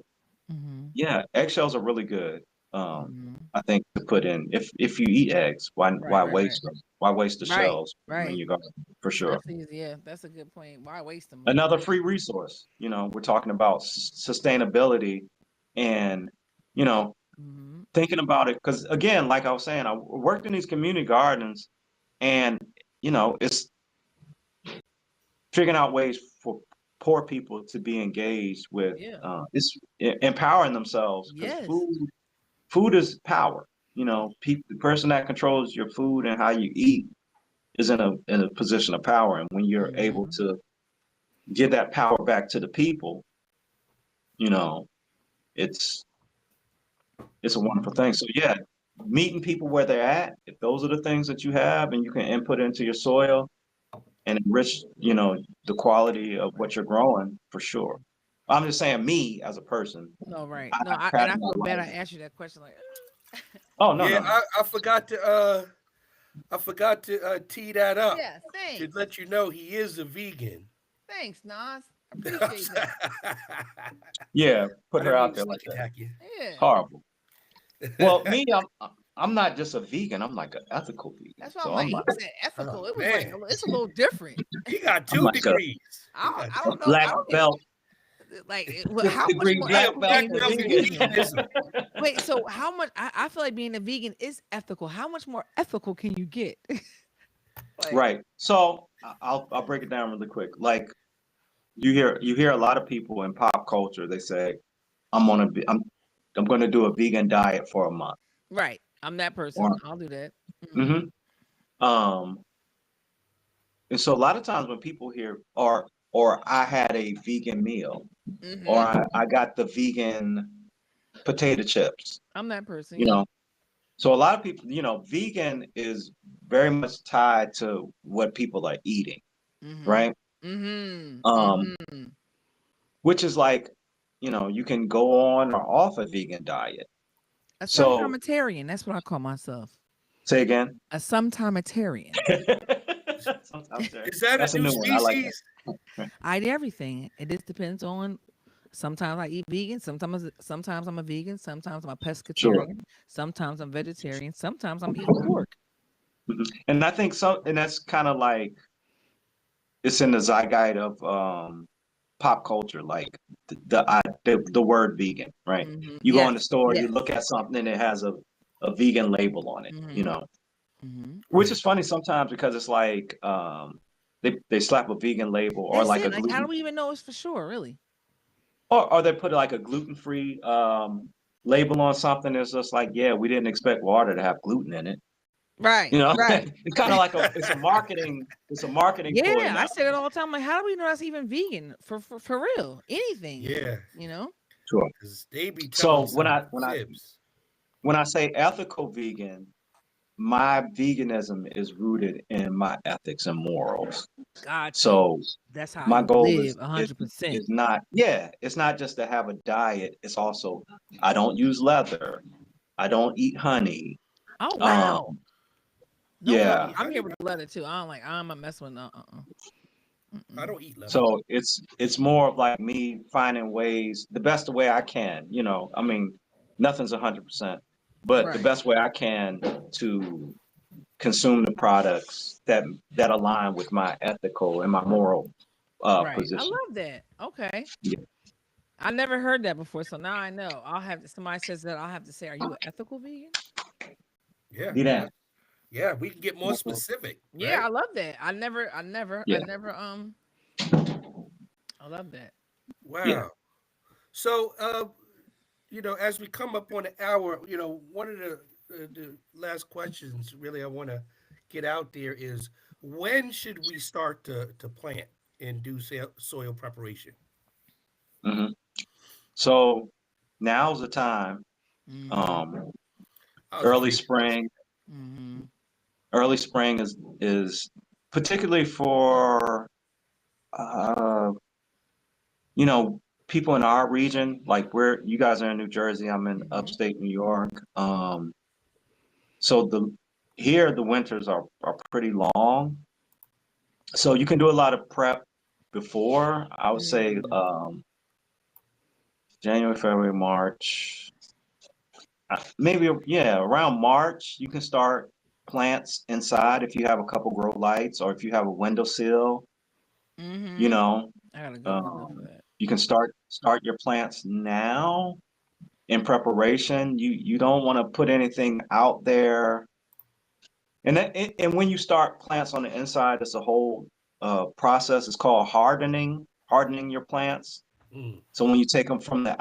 Hmm. yeah, eggshells are really good. Hmm. I think, to put in, if you eat eggs, Right, right, right, waste them? Why waste the right, shells when right. you go, for sure. That's easy. Yeah, that's a good point. Why waste them? You're Another right. free resource. You know, we're talking about sustainability, and, you know, Hmm. thinking about it, because again, like I was saying, I worked in these community gardens, and, you know, it's figuring out ways for poor people to be engaged with, Yeah. it's empowering themselves, because Yes. food is power. You know, the person that controls your food and how you eat is in a position of power, and when you're able to give that power back to the people, you know, it's a wonderful thing. So yeah, meeting people where they're at, if those are the things that you have and you can input into your soil and enrich, you know, the quality of what you're growing, for sure. I'm just saying, me as a person, No, right. I No, and had I my feel bad I life. asked you that question. Like, Oh no, Yeah, no, no. I forgot to tee that up yeah, to thanks. let you know he is a vegan. Thanks, Nas. I'm Appreciate sorry. that. Yeah, put I her didn't mean out to there like sneak that. attack you. Yeah. Horrible. Well, me, I'm not just a vegan. I'm like an ethical vegan. That's why I'm So like, I'm he like said Oh ethical. It was like man, it's a little different. he got I'm two like a degrees. He got I two. don't know. I black don't get belt, like fifth how much degree more He got black a ethical belt can black you in belt in really get? veganism. veganism. Wait, so how much? I feel like being a vegan is ethical. How much more ethical can you get? like, Right. So I'll break it down really quick. Like you hear a lot of people in pop culture. They say, I'm gonna do a vegan diet for a month. right. I'm that person. Or I'll do that. Hmm. hmm um and so a lot of times when people hear or I had a vegan meal or Hmm. I got the vegan potato chips, I'm that person. you Yep. know. So a lot of people, vegan is very much tied to what people are eating, Hmm. right? Hmm. Um, Hmm. which is like, you can go on or off a vegan diet. A So sometimetarian. That's what I call myself. say again. A sometimetarian. Sometimes Is that a that's a new new one. I like species? that. I eat everything. It just depends on. Sometimes I eat vegan. Sometimes I'm a vegan. Sometimes I'm a Sure. pescatarian. Sometimes I'm vegetarian. Sometimes I'm eating pork. Mhm. And I think and that's kind of like it's in the zeitgeist of pop culture, like the word vegan, right? Hmm. You go in the Yes. store, you Yes. look at something and it has a vegan label on it, Hmm. which Yeah. is funny sometimes because it's like they slap a vegan label or That's like it. a Like, how do gluten we even know it's for sure? Really? or they put like a gluten-free label on something. It's just like, yeah, we didn't expect water to have gluten in it. Right. Right. It's kind of like it's a marketing ploy Yeah, now. I said it all the time. Like, how do we know that's even vegan for real? Anything, Yeah, you know? Sure. because they be So telling when some I when I fibs. when I say ethical vegan, my veganism is rooted in my ethics and morals. Got you. So That's how my you goal live. is is 100%. is not yeah, it's not just to have a diet. It's also I don't use leather. I don't eat honey. Oh Um, wow. No I leather. don't yeah. eat I'm here honey. with the leather too. I don't like. I'm a mess with. I Mm-mm. don't eat leather. So it's more of like me finding ways, the best way I can. I mean, nothing's 100%, but the Right. best way I can to consume the products that align with my ethical and my moral Right. I position. love that. Okay. Yeah. I never heard that before, so now I know. Somebody says that I'll have to say, "Are you an ethical vegan?" Yeah, Be yeah, that. yeah. We can get more specific, Yeah, right? I love that. I Yeah. never. I love that. Yeah. Wow. So, as we come up on the hour, one of the last questions really I want to get out there is when should we start to plant and do soil preparation? hmm So now's the time. Mm-hmm. Um, I was early afraid you'd ask. spring. Mm-hmm. Early spring is particularly for uh, you know, people in our region, like where you guys are in New Jersey, I'm in Mm-hmm. upstate New York. So here the winters are pretty long. So you can do a lot of prep before. I would say Mm-hmm. January, February, March. Maybe yeah, around March you can start plants inside if you have a couple grow lights or if you have a windowsill, you Mm-hmm. know. I got a good window for Um, that. you can start your plants now in preparation. You don't want to put anything out there. And when you start plants on the inside, it's a whole process. It's called hardening your plants. Mm, So when you take them from the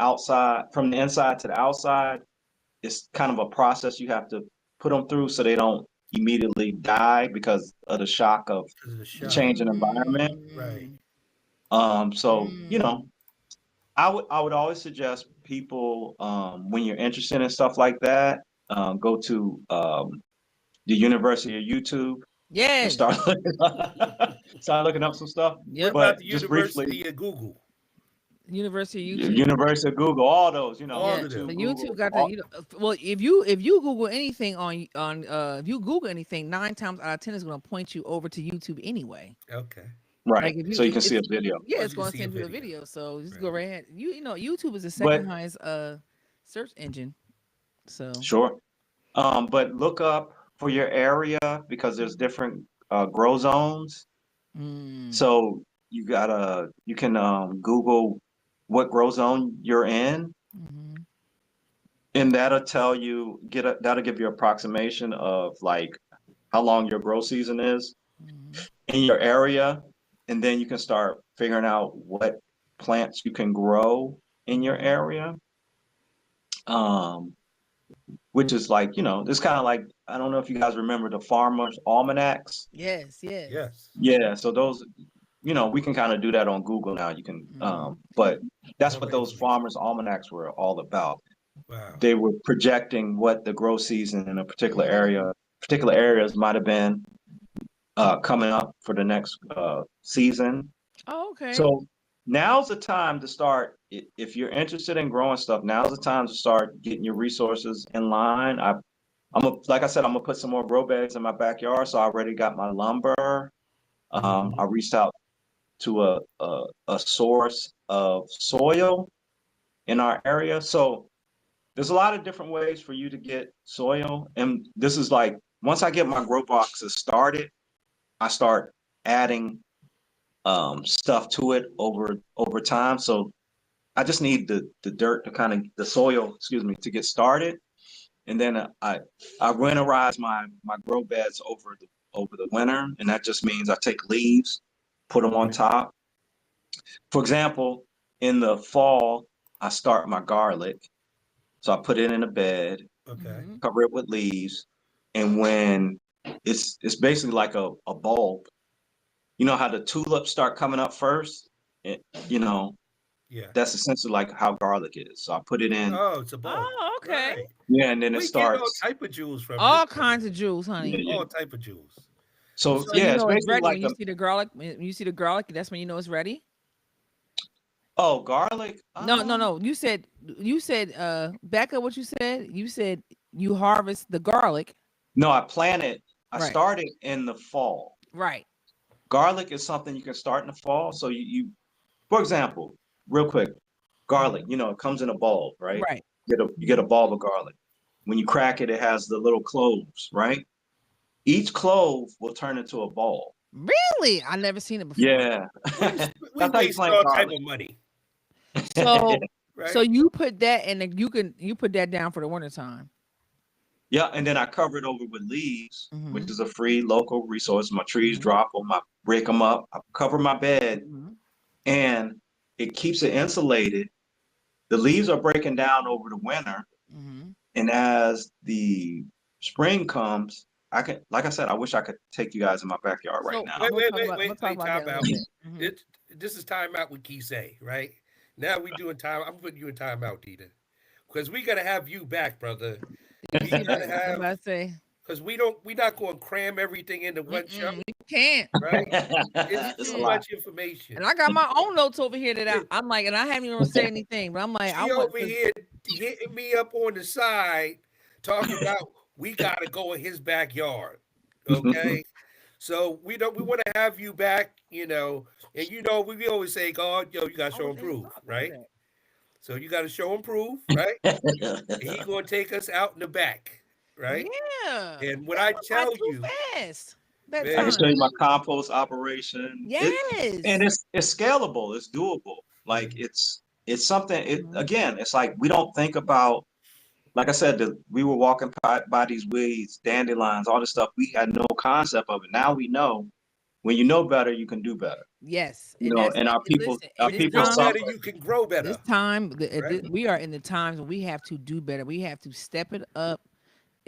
inside to the outside, it's kind of a process you have to put them through so they don't immediately die because of the shock of 'Cause of the the shock. change in environment. Right. So I would always suggest people when you're interested in stuff like that, go to the University of YouTube and Yes. start looking up some stuff. What Yep. about But the just briefly, University of Google? University of YouTube. University of Google, all those, All Yeah, of them. the Google, YouTube got all- the well. If you Google anything on if you Google anything, 9 times out of 10 is going to point you over to YouTube anyway. Okay. right. Like if So you can see a it's video. yeah, Oh, it's you can going to see a send you a video. video. So just Right. go right ahead. YouTube is the But second highest search engine. So sure. But look up for your area because there's different grow zones. So you can Google what grow zone you're in, mhm. and that'll tell you that'll give you an approximation of like how long your grow season is in your area, and then you can start figuring out what plants you can grow in your area. Which is like, it's kind of like, I don't know if you guys remember the Farmer's Almanacs. Yes. Yes. Yeah, so those, we can kind of do that on Google now. You can, but that's what Okay, those so- Farmer's Almanacs were all about. Wow. They were projecting what the grow season in a particular areas might have been coming up for the next season. Oh, okay. So now's the time to start. If you're interested in growing stuff, now's the time to start getting your resources in line. Like I said, I'm gonna put some more grow beds in my backyard. So I already got my lumber. I reached out to a source of soil in our area. So there's a lot of different ways for you to get soil. And this is like, once I get my grow boxes started, I start adding stuff to it over time. So I just need the dirt to the soil, to get started. And then I winterize my grow beds over the winter. And that just means I take leaves, put them on top. For example, in the fall, I start my garlic. So I put it in a bed, Okay. cover it with leaves. And when it's basically like a bulb, you know how the tulips start coming up first? Yeah. That's essentially like how garlic is. So I put it in. Oh, it's a bulb. Oh, okay. Right. Yeah, and then it We get all starts. type of jewels from All this. kinds of jewels, honey. Yeah. All type of jewels. So So yeah, you it's know it's basically ready like when you see the garlic. When you see the garlic, that's when you know it's ready. garlic. No. You said back up what you said. You said you harvest the garlic. No, I planted. I Right. started in the fall. Right. Garlic is something you can start in the fall. So you for example, real quick, garlic. It comes in a bulb, right? Right. You get a bulb of garlic. When you crack it, it has the little cloves, right? Each clove will turn into a bulb. Really? I never seen it before. Yeah. We That's how you waste plant all type garlic. of money. So Right. so you put that and you put that down for the winter time. Yeah, and then I cover it over with leaves, Mhm. which is a free local resource. My trees Mhm. drop them, I break them up, I cover my bed, and it keeps it insulated. The leaves are breaking down over the winter, and as the spring comes, like I said, I wish I could take you guys in my backyard right So now. I'm Wait, gonna talk wait, about that time in a out. little bit. This is time out with Kisei, right? Now we doing time. I'm putting you in time out, Dita, because we gotta have you back, brother. We You see gotta that? I'm have about to say because we're not going to cram everything into one show, you can't. right? It's It's a too lot. much information. And I got my own notes over here that I'm like, and I haven't even said anything, but I'm like, I She want over here hitting me up on the side, talking about we gotta go in his backyard. Okay. So we want to have you back, and we always say, God, you gotta show and prove, right? So you gotta show and prove, right? And he gonna take us out in the back, right? Yeah. And what That I went by tell too you, fast. That man, I can show time. you my compost operation. Yes. And it's scalable, it's doable. Like it's something. Again, it's like we don't think about. Like I said, we were walking by these weeds, dandelions, all this stuff. We had no concept of it. Now we know. When you know better, you can do better. Yes. And our people, listen, our in this people know time, better, you can grow better. this time Right? we are in the times when we have to do better. We have to step it up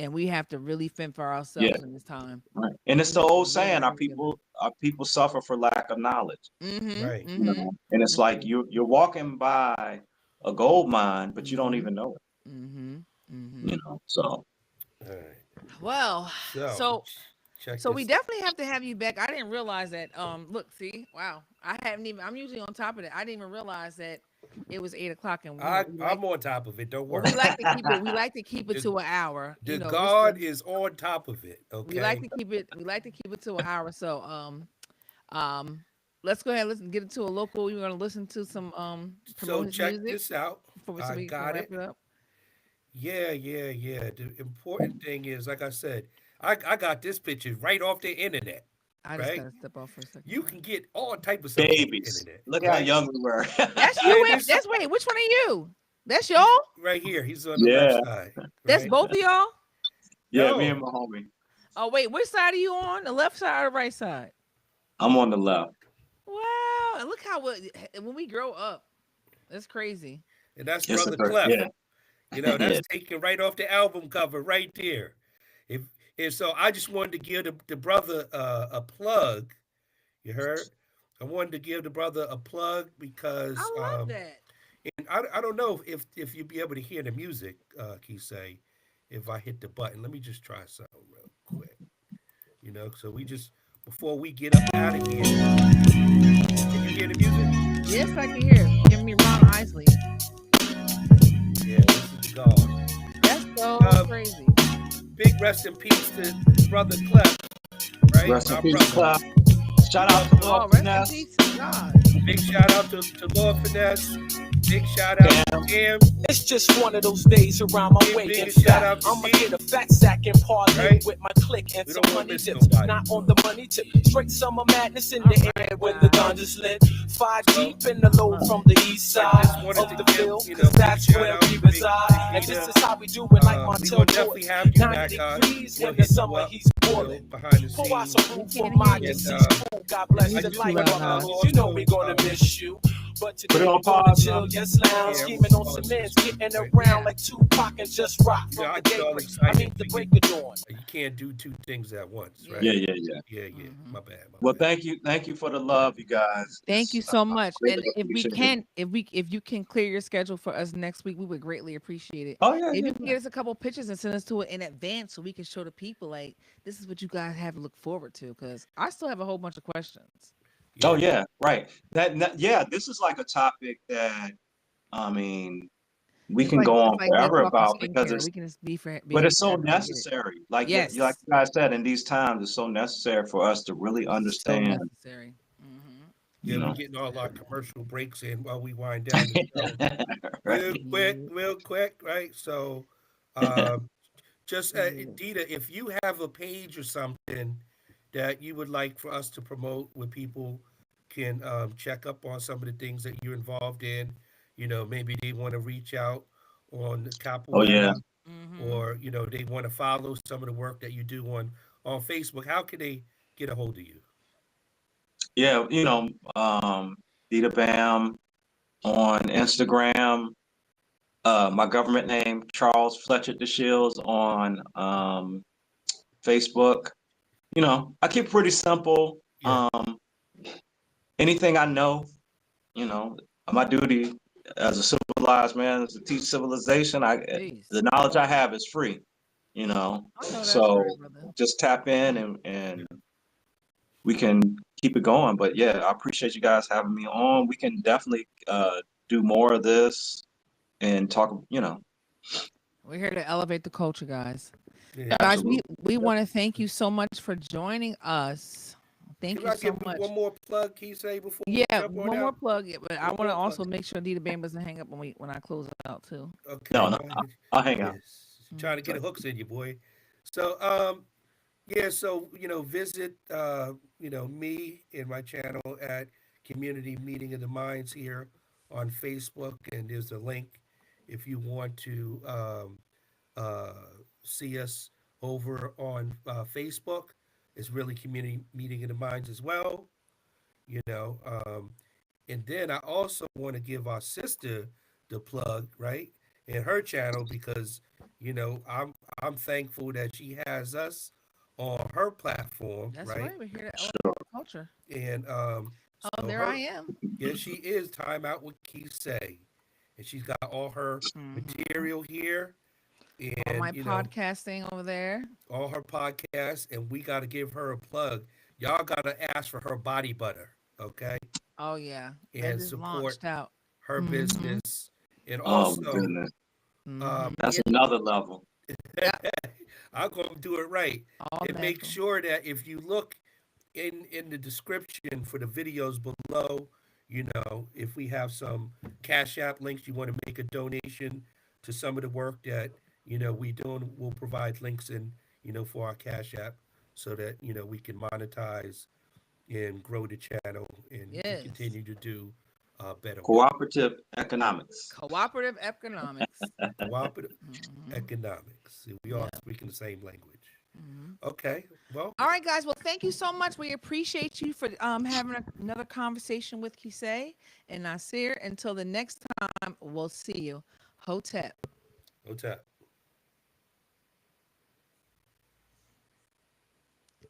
and we have to really fend for Yeah. ourselves in this time. Right. And it's We the have to old really saying, band together. our people suffer for lack of knowledge. Right. You know? And it's like you're walking by a gold mine, but you don't even know it, you know. So All right. Well, So so check so we this. definitely have to have you back. I didn't realize that. Look, see, wow, I haven't even. I'm usually on top of it. I didn't even realize that it was 8 o'clock, and we like. I'm on top of it. Don't Well, worry. we like to keep it. We like to keep it The, to an hour. the This God is on top of it. we like Okay. to keep it. We like to keep it to an hour. So um, let's go ahead. Let's get into a local. We're gonna listen to some So promote his check music this out. before so I we can got wrap it. it up. Yeah. The important thing is, like I said, I got this picture right off the internet, I just right? gotta step off for a second. You Hold can on. get all type of stuff off the babies, internet, look how right? young we were. That's you. And this That's wait. Which one are you? That's he's y'all. right here. He's on the left Yeah, side, That's right? both of y'all. yeah, me No, and my homie. Oh wait, which side are you on? The left side or the right side? I'm on the left. Wow, and look how when we grow up, that's crazy. and that's It's a Brother great, Clef. yeah, That's yeah. taken right off the album cover right there. If and so I just wanted to give the brother a plug. You heard? I wanted to give the brother a plug I because love that. and I don't know if you'll be able to hear the music, Kisei, if I hit the button. Let me just try something real quick. So we just before we get up out of here, can you hear the music? Yes, I can hear. Give me Ron Isley. Yeah, this is the God. That's so Um, crazy. big rest in peace to brother Clef, right? Rest in Our peace, brother. Cloud. Shout out to Lord Oh, rest in Finesse. peace to God. Big shout out to Lord Finesse. Big shout out to Damn. Cam. It's just one of those days around my way. In Biggest shout out fact, to I'ma D. get a fat sack and parlay Right? with my click and We some don't want to honey miss dips. nobody. Not on the money tip. Straight summer madness in the air when the ganja's lit. Five So, deep in the load from the east I side just wanted of to the give, field, big cause that's shout where out we to Big reside. And Peter. this is how we do it, like We Montel will definitely Jordan. have you 90 back. degrees We'll when the hit you summer up, he's boiling. behind the Pour out scenes. some room We for can't my hear you. And deceased fool. God bless I the You're just too life want loud, of Nas. others. You know we gonna also miss you. But Put today it we on gonna pause chill, now. yes, lounge, yeah, scheming on pause cements, this, getting right? around Yeah. like Tupac and just rock You know, from I the get all daybreak. excited. The You, break of dawn. you can't do two things at once, Yeah. right? Yeah, yeah, yeah. Yeah. Mhm. My bad. Well, thank you for the love, you guys. Thank you It's so much. greatly And appreciated. if you can clear your schedule for us next week, we would greatly appreciate it. Oh yeah, If yeah, you can yeah. get us a couple pictures and send us to it in advance so we can show the people like this is what you guys have to look forward to. Because I still have a whole bunch of questions. Oh Yeah. yeah, right. Yeah, this is like a topic that I mean we can go It's on like good forever talking about because skincare. it's We can just be but here it's so forever. I get it. necessary. Like Yes, you guys said, in these times, it's so necessary for us to really so understand. necessary. You Yeah, we know, getting all our commercial breaks in while we wind down the show. right? Yeah, Real quick, right? So, um, just yeah. Dita, if you have a page or something that you would like for us to promote where people can check up on some of the things that you're involved in, maybe they want to reach out on the Oh yeah, Capoeira, Mm-hmm. or they want to follow some of the work that you do on Facebook. How can they get a hold of you? yeah. Dita Bam on Instagram. My government name Charles Fletcher DeShields on Facebook. I keep it pretty simple. Yeah, Anything I know, you know, my duty as a civilized man is to teach civilization. The Peace. knowledge I have is free, you know. I know that's So right, brother. just tap in and we can keep it going. But yeah, I appreciate you guys having me on. We can definitely do more of this and talk. We're here to elevate the culture, guys. yeah. Guys, we Absolutely. we want to thank you so much for joining us. Thank Can you I so give much. one more plug, Kisei, before we Yeah, jump on one more out? plug, yeah, but I One want to more also plug. make sure Dita Bam doesn't hang up when I close out too. Okay, No, go no, ahead. I'll hang out. Yes, trying to get a hooks in you, boy. So, yeah, so visit me and my channel at Community Meeting of the Minds here on Facebook, and there's a link if you want to uh, see us over on Facebook. It's really Community Meeting of the Minds as well, you know. And then I also want to give our sister the plug, right, in her channel because you know, I'm thankful that she has us on her platform, That's right? right. We're here to elevate Sure. the culture. And Oh, so there I her, am. yeah, she is Time Out with Kisei, and she's got all her Hmm. material here, All and my you know, podcasting over there. all her podcasts, and we got to give her a plug. Y'all got to ask for her body butter, okay, Oh yeah, that and just support launched out. her Hmm. business, and Oh my also, goodness. Hmm. That's in another level. Yep. I'm going to do it right, All and make natural. sure that if you look in the description for the videos below, you know, if we have some Cash App links, you want to make a donation to some of the work that, you know, we doing, we'll provide links in, you know, for our Cash App so that, you know, we can monetize and grow the channel and Yes. continue to do better work. Cooperative economics. Cooperative economics. Cooperative Hmm. economics. See, we all Yeah. speaking the same language. Hmm. Okay. Well, All right, guys. Well, thank you so much. We appreciate you for having another conversation with Kisei and Nasir. Until the next time, we'll see you. Hotep. what's up?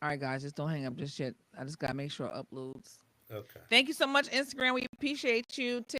All right, guys. Just don't hang up just yet. I just gotta make sure it uploads. Okay. Thank you so much, Instagram. We appreciate you.